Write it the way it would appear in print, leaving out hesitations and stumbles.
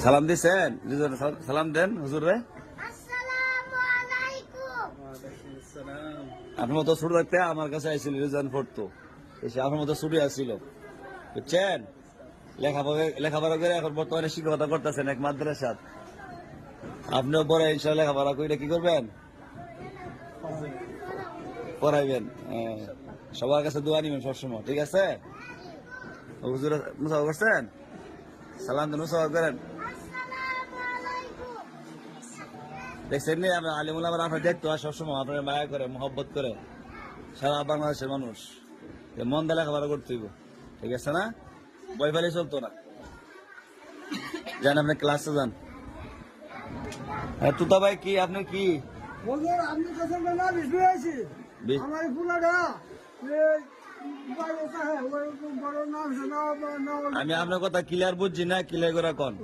সালাম দিছেন? সালাম দেন হুজুর রে। আপনার মতো ছোট থাকতে আমার কাছে আইছিল, রিজান পড়তো, এসে আপনার মতো ছুটি আসছিল, বুঝছেন? লেখাপড়া করে এখন বর্তমানে শিক্ষকতা করতেছেন এক মাদ্রাসাত। আপনিও পরে ইনশাল্লাহ লেখাপড়া করে কি করবেন? পড়াইবেন। সবার কাছে দোয়া নিবেন সবসময়, ঠিক আছে? হুজুর মুসাফা করছেন? সালাম দেন, মুসাফা করেন। দেখছেন নি আমরা আলিমুল আমার আপনার দেখতো আর সবসময় আপনার মায়া করে, মহব্বত করে সারা বাংলাদেশের মানুষ। মন দিয়ে লেখাপড়া করতে হইব, ঠিক আছে না? বই ফেলে চলতো না। যান আপনি ক্লাসে যান। তুতা ভাই কি আপনি কি আমি আপনার কথা ক্লিয়ার বুঝছি না, ক্লিয়ার করে কোন।